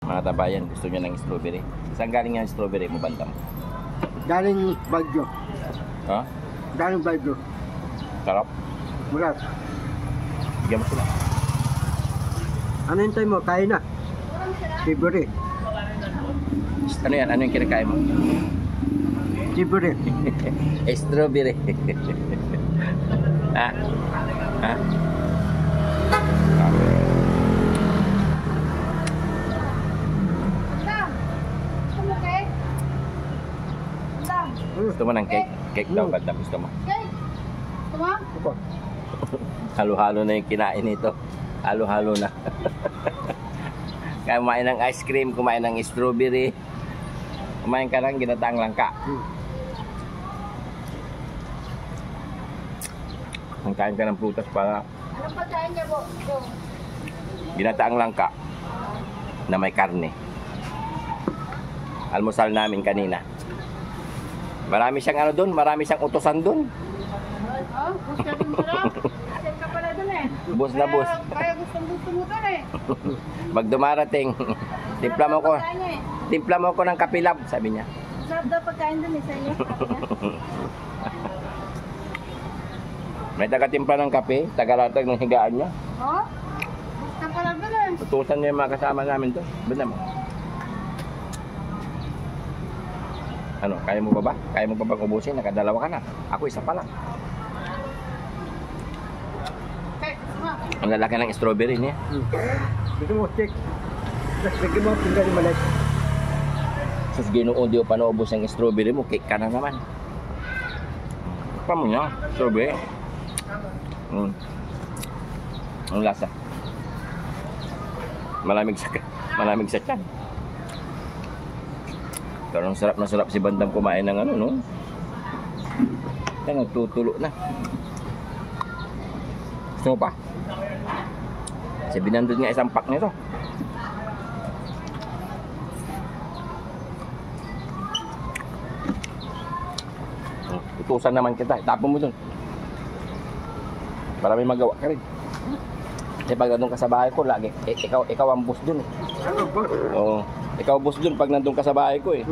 Mga tabayan, gusto nyo ng strawberry. Saan galing yung strawberry mo, Bandam? Galing Bagyo. Ha? Galing Bagyo. Sarap? Mulat. Bigyan mo sila. Ano yung time mo? Kain na. Siburi. Ano yan? Ano yung kinakain mo? Siburi. Strawberry. Ha? Ha? Gusto mo ng cake? Cake daw, Bandam. Gusto mo? Opo. Halo-halo na yung kinain nito. Halo-halo na. Kumain ng ice cream, kumain ng strawberry. Kumain ka ng ginataang langka. Ang kain ka ng prutas para Anong pagkain niya po? ginataang langka na may karne. Almusal namin kanina. Marami siyang ano doon, marami siyang utosan doon. Oh, gusto rin sarap. Asin ka pala dun eh. Bus na bus. Kaya gusto mo dun eh. Pag dumarating, timpla mo ko, Pagkain niya eh. timpla mo ko ng kapilab, sabi niya. Sarap daw pagkain dun eh sa inyo. Sabi niya. May taga-timpla ng kape, taga-latag ng higaan niya. Oh, gusto pala dun eh. Utusan niya yung mga kasama namin to. Ba't naman? Ano, kaya mo ba ba? Kaya mo ba bang ubusin? Nakadalawa ka na. Ako isa pa lang. Okay, gusto mo. Ang lalaki ng strawberry niya. Gusto mo stick. Lagyan mo tinggal yung malit. Sus, Ginoo, di ko pa naubos ang strawberry mo. Cake ka na naman. Pa mo niya, strawberry. Ang lasa. Malamig sa tiyan. Pero ang sarap na sarap si Bandam kumain ng ano, no? Kaya nagtutulo na. Gusto mo pa? 700 nga isang pack nito. Utusan naman kita. Tapon mo dun. Para may magawa ka rin. Kasi pag nandun ka sa bahay ko, lagi, ikaw ang boss dun eh. Ano ba? Oo. Ikaw boss dun pag nandun ka sa bahay ko eh.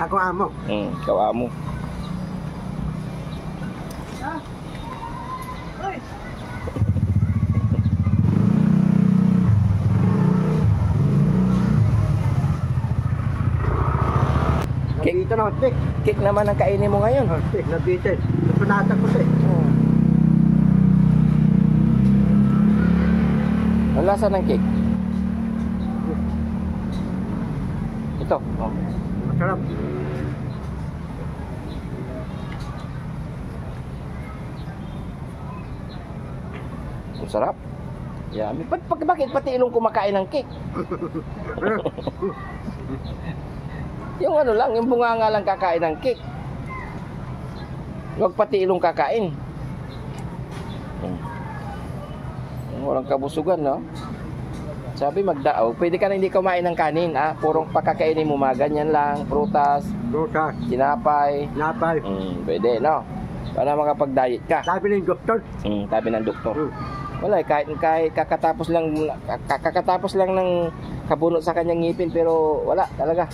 Ako amo. Ikaw amo. Ah. Uy. Cake. Nabita na ako, stick. Cake naman ang kainin mo ngayon. Stick, nabitin. Napunatan ko stick. Ang lasa ng cake. Ito. Oh. Masarap. Ang sarap. Yummy. Bakit pati ilong kumakain ng cake? Yung ano lang, yung bunganga lang kakain ng cake. Huwag pati ilong kakain. Walang kabusugan, no? Sabi magdaaw, pwede ka na hindi kumain ng kanin, ah. Purong pagkakainin mo, mga ganyan lang, prutas, Lutas. tinapay. Napay. Pwede, no? Para makapag-diet ka. Sabi ng doktor. Sabi ng doktor. Wala, kahit kakatapos lang ng kabunot sa kanyang ngipin, pero wala talaga.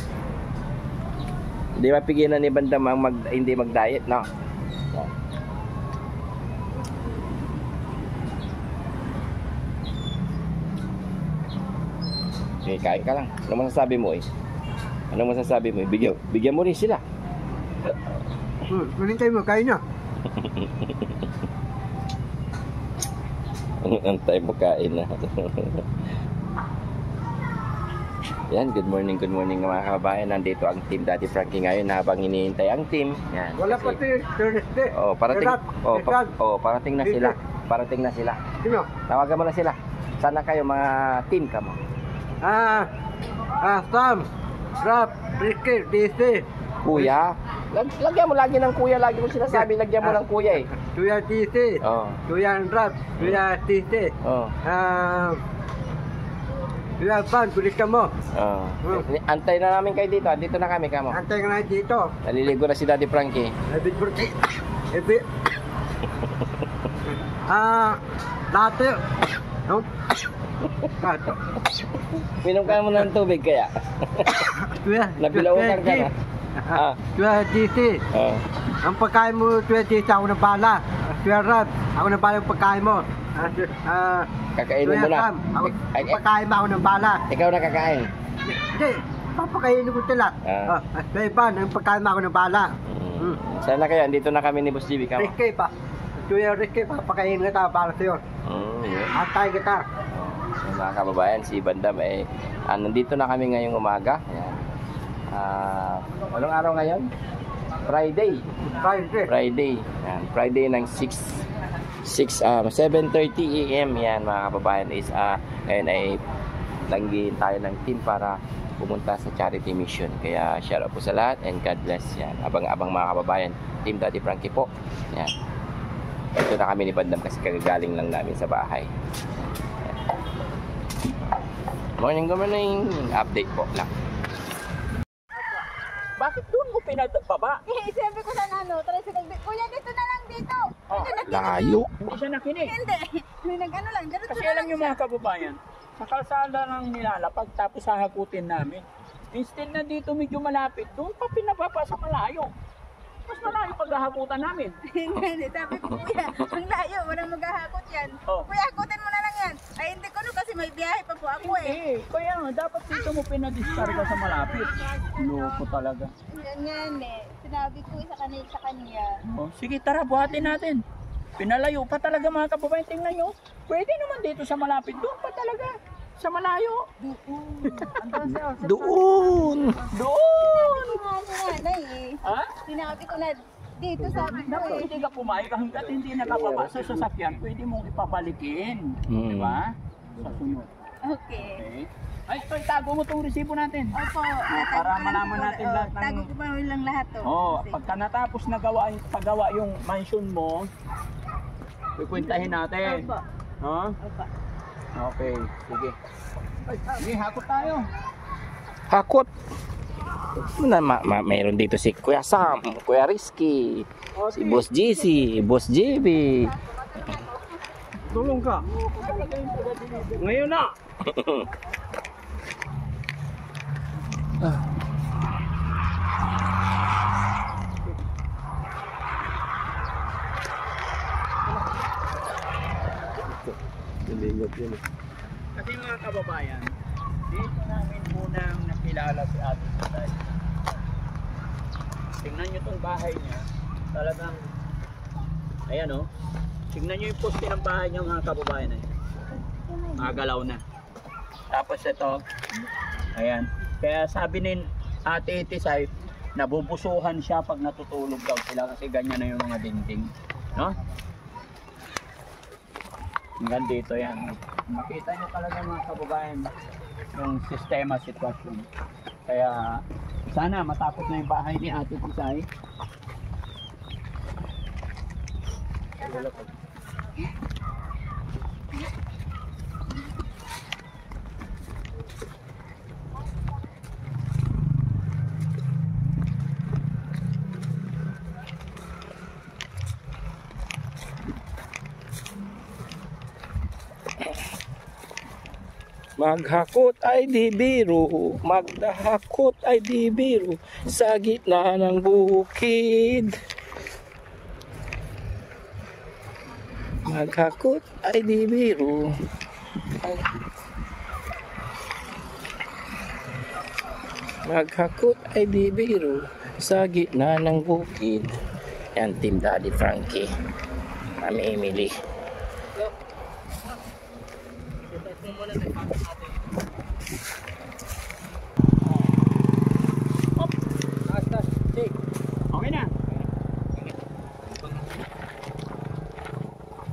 Hindi mapigilan ni Bandam ang hindi mag-diet, no? Okay, kain ka lang. Ano masasabi mo eh? Ano masasabi mo eh? Bigyan mo rin sila. Manintay mo, kain na. Antay mo kain na. Yan, good morning mga kabayan. Nandito ang team Daddy Frankie ngayon habang hinihintay ang team. Yan. Wala pati Thursday. Parating na sila. Parating na sila. Sino? Tawagan mo na sila. Sana kayo mga team ka mo. Sam, Rap, Ricky, DC. Kuya. Lagyan mo lagi ng kuya. Lagi mo sinasabi, lagyan mo ng kuya eh. Kuya DC. Oo. Kuya Rap, Kuya DC. Oo. Kuya Pan, kulit ka mo. Antay na namin kayo dito. Dito na kami kamo. Antay ka na dito. Naliligo na si Daddy Frankie. Dati, At, Minom ka muna ng tubig kaya. Nabilawakan ka na. Ah. 20. Oh. Ang pagkain mo 20, ako na bala. 12, ako na bala yung pagkain mo. Kakainin mo na. Ang pagkain mo, ako na bala. Ikaw na kakain. Hindi, papakainin ko sila. Iban, ang pagkain mo, ako na bala. Sana kayo, andito na kami ni Boss JB. Kama. Ricky pa. Ricky, papakainin kita para sa'yo. Yeah. Antay kita. So, mga kababayan, si Bandam nandito na kami ngayong umaga. Ayan. Anong araw ngayon? Friday. Yan. Friday ng 7:30 AM yan mga kababayan is ngayon ay langgiin tayo ng team para pumunta sa charity mission. Kaya shout out po sa lahat and God bless. Yan. Abang-abang mga kababayan. Team Daddy Frankie po. Yan. Ito na kami ni Bandam kasi kagagaling lang namin sa bahay. Yan. Morning. Update po lang. Bakit doon mo pinababa? Sabi ko sa tricycle. Kuya, dito na lang dito. Layo. Hindi siya nakinig. Hindi. May nag-ano lang. Ganun Kasi alam niyo mga kababayan, sa kalsada lang nilalapag tapos hahakutin namin. Instead na dito medyo malapit, doon pa pinababa sa malayo. Mas malayo paghahakutan namin. Hindi. Sabi ko, kuya, ang layo. Walang maghahakot yan. Oh. Kuya, hakutin mo na lang yan. Ay, hindi ko kasi may biyahe pa po ako Kaya nga, dapat dito mo pinadiskarga sa malapit. Loko talaga. Ganyan Sinabi ko sa kanya. Oh, sige, tara, buhatin natin. Pinalayo pa talaga mga kababayan. Tingnan nyo. Pwede naman dito sa malapit. Doon pa talaga. Sa malayo. Doon. Ha? Sinabi ko na dito sabi ko Naku, hindi ka pumayag hanggat hindi nakababa sa sasakyan, pwede mong ipabalikin. Di ba? Sa sunod. Okay. Ay, ito, itago mo itong resibo natin. Opo. Para malaman natin lahat ng... Tago ko pa lang lahat to. Pagka natapos na paggawa yung mansion mo, ikwentahin natin. Opo. Opo. Okay, sige. Sige, hakot tayo. Hakot. Mayroon dito si Kuya Sam, Kuya Rizky, si Boss GC, Boss JB. Tulong ka. Ngayon na. Kasi mga kababayan, dito namin munang nakilala si Ate Tatay. Tingnan nyo itong bahay niya. Talagang, ayan o. Tingnan nyo yung poste ng bahay niya mga kababayan. Magalaw na. Tapos ito, ayan. Kaya sabi ni Ate Itisay, nabubusuhan siya pag natutulog daw sila kasi ganyan na yung mga dingding. No? Hanggang dito yan. Makita nyo talaga mga kababayan yung sistema, sitwasyon. Kaya sana matapos na yung bahay ni Ate Itisay. Maghakot ay di biro, magdahakot ay di biro, sa gitna ng bukid. Maghakot ay di biro. Maghakot ay di biro, sa gitna ng bukid. Yan, Team Daddy Frankie. Mami Emily. Okay na.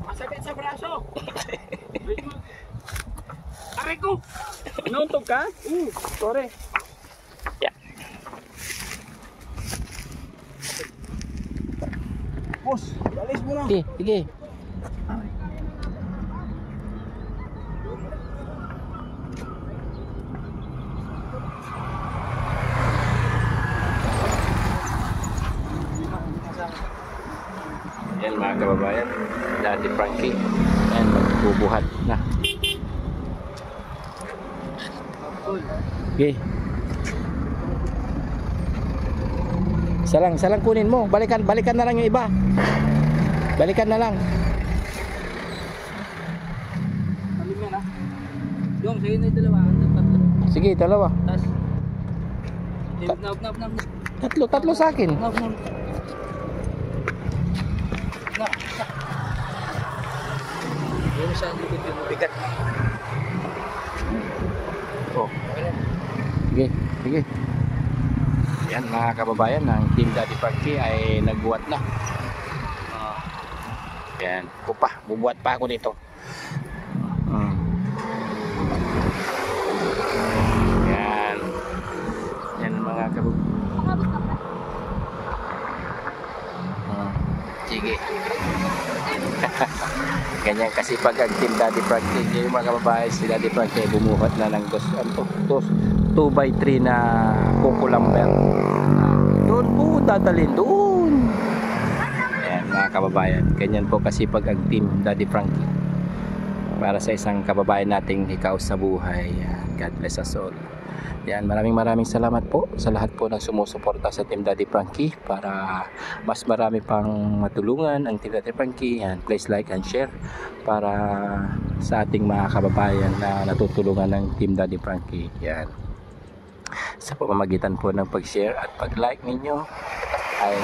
Masakit sa braso. Aray ko! Nauntog ka? Sorry. Yeah. Boss, alis mo na. Sige, sige. Yan mga kababayan, Daddy Frankie. Yan, magbubuhat na. Okay. Isa lang kunin mo. Balikan na lang yung iba. Balikan na lang. Alim yan ah. Yung, sa'yo na yung dalawa. Tatlo. Sige, dalawa. Tas. Tatlo sa akin. Yung sa likod yung bigat. Oh. Sige. Yan mga kababayan, ang Team Daddy Frankie ay nagbuhat na. Yan, bubuhat pa ako dito. Yan mga kababayan. Sige. Ganyan kasi pag ang Team Daddy Frankie, yung mga kababayan, si Daddy Frankie bumuhat na ng 2x3 na coco lumber. Doon po dadalhin doon. Ayan mga kababayan, ganyan po kasi pag ang Team Daddy Frankie para sa isang kababayan nating ikaw sa buhay. God bless us all. Yan, maraming salamat po sa lahat po ng sumusuporta sa Team Daddy Frankie para mas marami pang matulungan ang Team Daddy Frankie. Yan, please like and share para sa ating mga kababayan na natutulungan ng Team Daddy Frankie. Yan, sa pamamagitan po ng pag-share at pag-like ninyo ay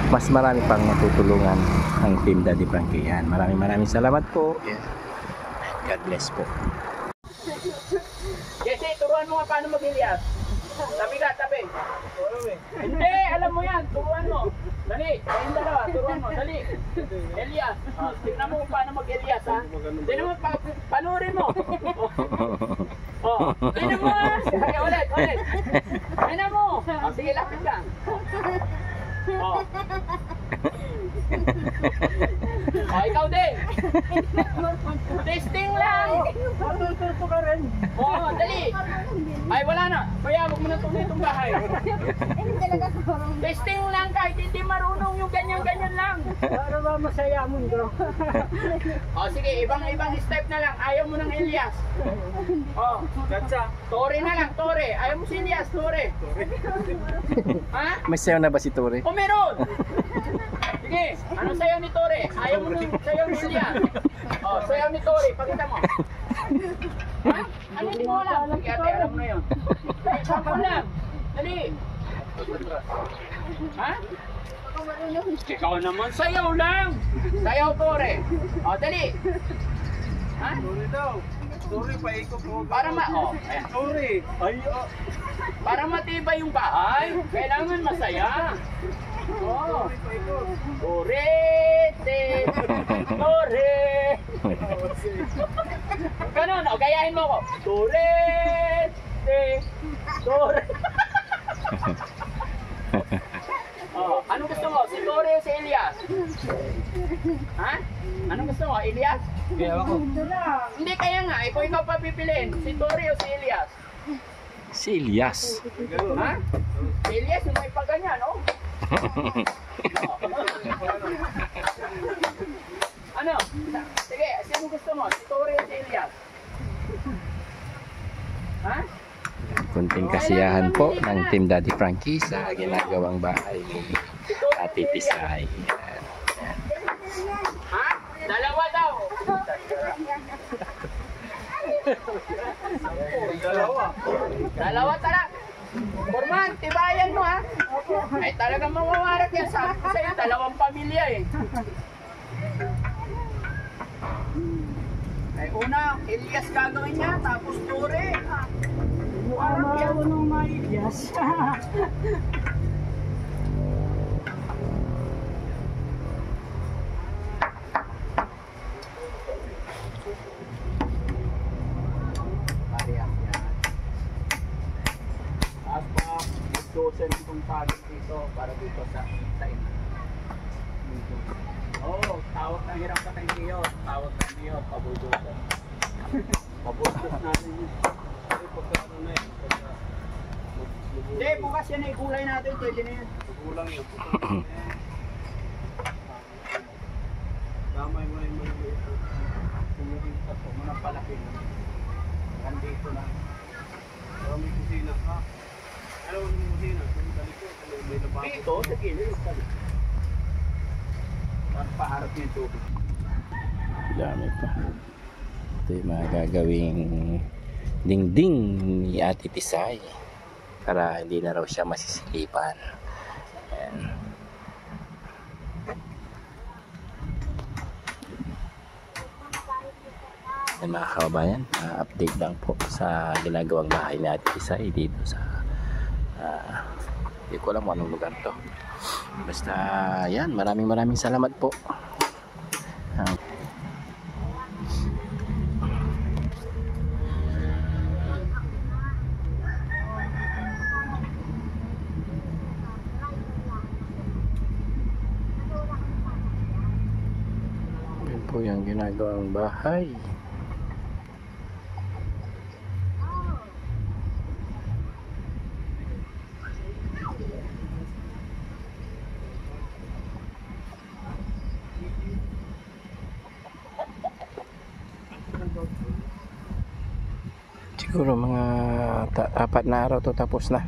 mas marami pang matutulungan ang Team Daddy Frankie. Yan, maraming salamat po. Yan. God bless po. Jesse, turuan mo nga paano mag-Elias. Tabi. Hindi, alam mo yan. Turuan mo. Dali, kayong dalawa. Turuan mo. Dali. Elias. Tignan mo kung paano mag-Elias, ha? Tignan mo, panurin mo. Tignan mo, ha? Sige, ulit. Tignan mo. Sige, lapit ka. Ikaw din. Testing lang. Matututo ka rin. Dali. Ay, wala na. Kaya huwag mo na tuloy itong bahay. Testing lang kahit hindi marunong yung ganyan lang. Para ba masaya mo bro? Sige, ibang step na lang. Ayaw mo ng Elias. Tore na lang, Tore. Ayaw mo si Elias, Tore. Ha? May sayo na ba si Tore? Meron! Sige, ano sayo ni Tore? Ayaw mo ng sayo ni Elias. Sayo ni Tore, pakita mo. Ha? Ano hindi mo alam? Sige, ate, alam mo na yun. Sayo mo lang. Dali. Ha? Ikaw naman, sayaw lang. Sayaw, Tore. Dali. Ha? Tore daw. Tore, paikot mo. Para ayan. Tore. Para matibay yung bahay, kailangan masaya. Tore. Ganon, gayahin mo ko. Tore. Anong gusto mo? Si Tore o si Elias? Ha? Anong gusto mo? Elias? Kaya ako. Hindi, kaya nga. Ikaw papipiliin. Si Tore o si Elias? Si Elias. Ha? Si Elias yung may pagganyan, no? Ano? Sige, sino gusto mo? Si Tore o si Elias? Ha? Kunting kasiyahan po ng Team Daddy Frankie sa ginagawang bahay ni Ate Tisay. Ha? Dalawa daw. Dalawa tara. Forman, tibayan mo ha. Ay talagang mawawarat yan sa sa'yo. Dalawang pamilya eh. Ay una, Elias gagawin niya, tapos Tore. Muarap yan. Ako nung may Elias. Taas pa, dosen itong tagit dito para dito sa ina. Tawag ng hirap ka ng Diyo. Tawag ng Diyo, pabudusan. Pabudus natin yun. Hindi, bukas yan ay kulay natin. Pwede na yan. Kulang yun. Damay mo yung mga ito. Tumugin ka po, mga palaki. Nandito na. Dito, sa gilid. Paharap yung tubig. Dami pa. Ito yung mga gagawing dingding ni Ate Tisay para hindi na raw siya masisilipan. Ayan. Yan mga kababayan, update lang po sa ginagawang bahay ni Ate Tisay dito sa hindi ko alam kung anong lugar to. Basta yan, maraming salamat po. Yan po yung ginagawang bahay. Siguro mga 4 na araw to tapos na.